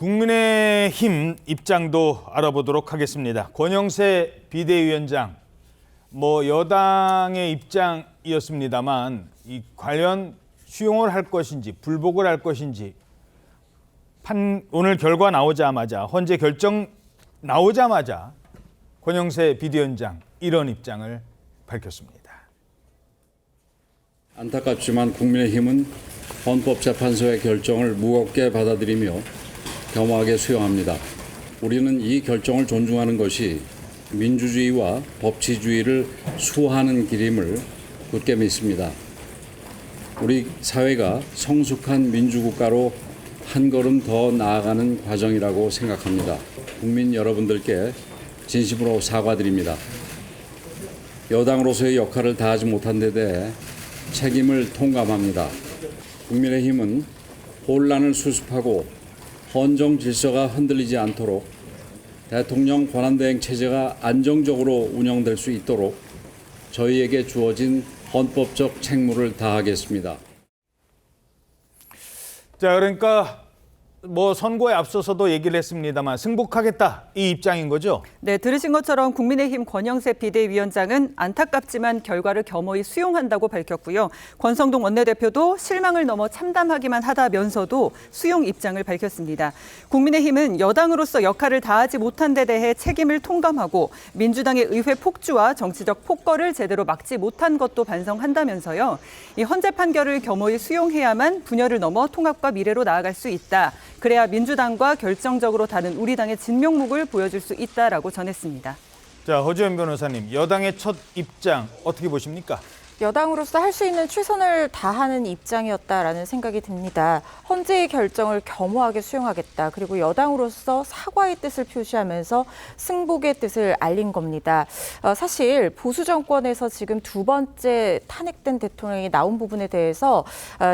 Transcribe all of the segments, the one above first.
국민의힘 입장도 알아보도록 하겠습니다. 권영세 비대위원장, 여당의 입장이었습니다만 이 관련 수용을 할 것인지 불복을 할 것인지 오늘 결과 나오자마자 헌재 결정 나오자마자 권영세 비대위원장 이런 입장을 밝혔습니다. 안타깝지만 국민의힘은 헌법재판소의 결정을 무겁게 받아들이며 겸허하게 수용합니다. 우리는 이 결정을 존중하는 것이 민주주의와 법치주의를 수호하는 길임을 굳게 믿습니다. 우리 사회가 성숙한 민주국가로 한 걸음 더 나아가는 과정이라고 생각합니다. 국민 여러분들께 진심으로 사과드립니다. 여당으로서의 역할을 다하지 못한 데 대해 책임을 통감합니다. 국민의힘은 혼란을 수습하고 헌정 질서가 흔들리지 않도록 대통령 권한대행 체제가 안정적으로 운영될 수 있도록 저희에게 주어진 헌법적 책무를 다하겠습니다. 자, 그러니까 선거에 앞서서도 얘기를 했습니다만 승복하겠다 이 입장인 거죠? 네, 들으신 것처럼 국민의힘 권영세 비대위원장은 안타깝지만 결과를 겸허히 수용한다고 밝혔고요. 권성동 원내대표도 실망을 넘어 참담하기만 하다면서도 수용 입장을 밝혔습니다. 국민의힘은 여당으로서 역할을 다하지 못한 데 대해 책임을 통감하고 민주당의 의회 폭주와 정치적 폭거를 제대로 막지 못한 것도 반성한다면서요. 이 헌재 판결을 겸허히 수용해야만 분열을 넘어 통합과 미래로 나아갈 수 있다. 그래야 민주당과 결정적으로 다른 우리 당의 진면목을 보여줄 수 있다라고 전했습니다. 자, 허지연 변호사님, 여당의 첫 입장 어떻게 보십니까? 여당으로서 할 수 있는 최선을 다하는 입장이었다라는 생각이 듭니다. 헌재의 결정을 겸허하게 수용하겠다. 그리고 여당으로서 사과의 뜻을 표시하면서 승복의 뜻을 알린 겁니다. 사실 보수 정권에서 지금 두 번째 탄핵된 대통령이 나온 부분에 대해서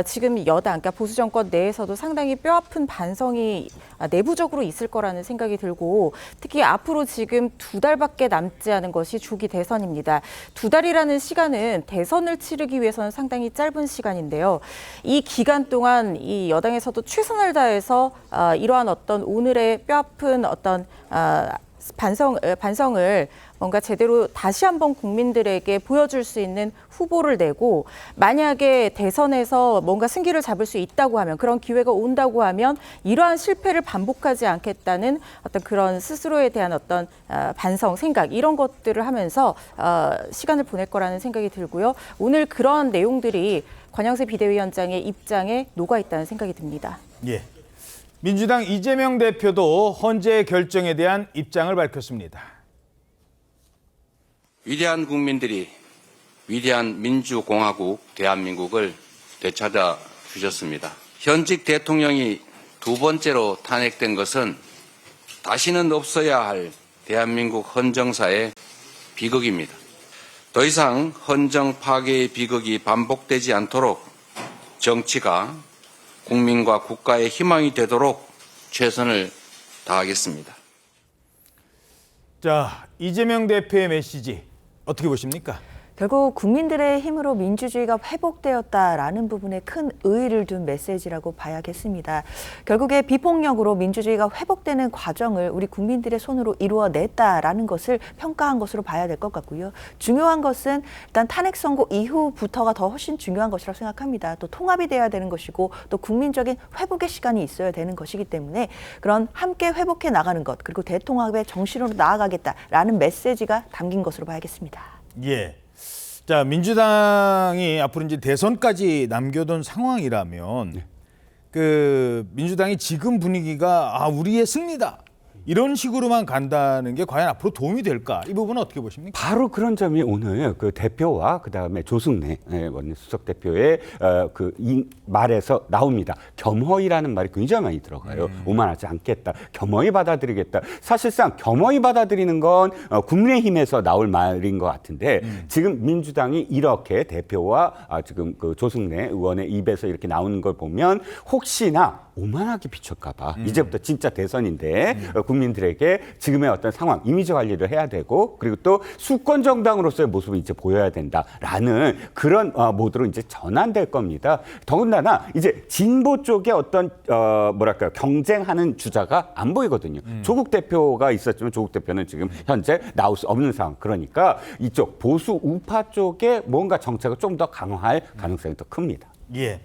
지금 여당, 그러니까 보수 정권 내에서도 상당히 뼈아픈 반성이 내부적으로 있을 거라는 생각이 들고 특히 앞으로 지금 2달밖에 남지 않은 것이 조기 대선입니다. 2달이라는 시간은 대선을 치르기 위해서는 상당히 짧은 시간인데요. 이 기간 동안 이 여당에서도 최선을 다해서 이러한 어떤 오늘의 뼈아픈 어떤 반성을 뭔가 제대로 다시 한번 국민들에게 보여줄 수 있는 후보를 내고 만약에 대선에서 뭔가 승기를 잡을 수 있다고 하면 그런 기회가 온다고 하면 이러한 실패를 반복하지 않겠다는 어떤 그런 스스로에 대한 어떤 반성, 생각 이런 것들을 하면서 시간을 보낼 거라는 생각이 들고요. 오늘 그런 내용들이 권영세 비대위원장의 입장에 녹아 있다는 생각이 듭니다. 예. 민주당 이재명 대표도 헌재 결정에 대한 입장을 밝혔습니다. 위대한 국민들이 위대한 민주공화국 대한민국을 되찾아 주셨습니다. 현직 대통령이 두 번째로 탄핵된 것은 다시는 없어야 할 대한민국 헌정사의 비극입니다. 더 이상 헌정 파괴의 비극이 반복되지 않도록 정치가 국민과 국가의 희망이 되도록 최선을 다하겠습니다. 자, 이재명 대표의 메시지 어떻게 보십니까? 결국 국민들의 힘으로 민주주의가 회복되었다라는 부분에 큰 의의를 둔 메시지라고 봐야겠습니다. 결국에 비폭력으로 민주주의가 회복되는 과정을 우리 국민들의 손으로 이루어냈다라는 것을 평가한 것으로 봐야 될 것 같고요. 중요한 것은 일단 탄핵 선고 이후부터가 더 훨씬 중요한 것이라고 생각합니다. 또 통합이 돼야 되는 것이고 또 국민적인 회복의 시간이 있어야 되는 것이기 때문에 그런 함께 회복해 나가는 것 그리고 대통합의 정신으로 나아가겠다라는 메시지가 담긴 것으로 봐야겠습니다. 예. 자, 민주당이 앞으로 이제 대선까지 남겨둔 상황이라면 민주당이 지금 분위기가 우리의 승리다 이런 식으로만 간다는 게 과연 앞으로 도움이 될까? 이 부분은 어떻게 보십니까? 바로 그런 점이 오늘 그 대표와 그다음에 조승래 원내수석 대표의 이 말에서 나옵니다. 겸허히라는 말이 굉장히 많이 들어가요. 오만하지 않겠다. 겸허히 받아들이겠다. 사실상 겸허히 받아들이는 건 국민의힘에서 나올 말인 것 같은데 지금 민주당이 이렇게 대표와 지금 그 조승래 의원의 입에서 이렇게 나오는 걸 보면 혹시나 오만하게 비출까봐 이제부터 진짜 대선인데 국민들에게 지금의 어떤 상황, 이미지 관리를 해야 되고 그리고 또 수권 정당으로서의 모습을 이제 보여야 된다라는 그런 모드로 이제 전환될 겁니다. 더군다나 이제 진보 쪽에 어떤 뭐랄까요 경쟁하는 주자가 안 보이거든요. 조국 대표가 있었지만 조국 대표는 지금 현재 나올 수 없는 상황. 그러니까 이쪽 보수 우파 쪽에 뭔가 정책을 좀 더 강화할 가능성이 더 큽니다. 예.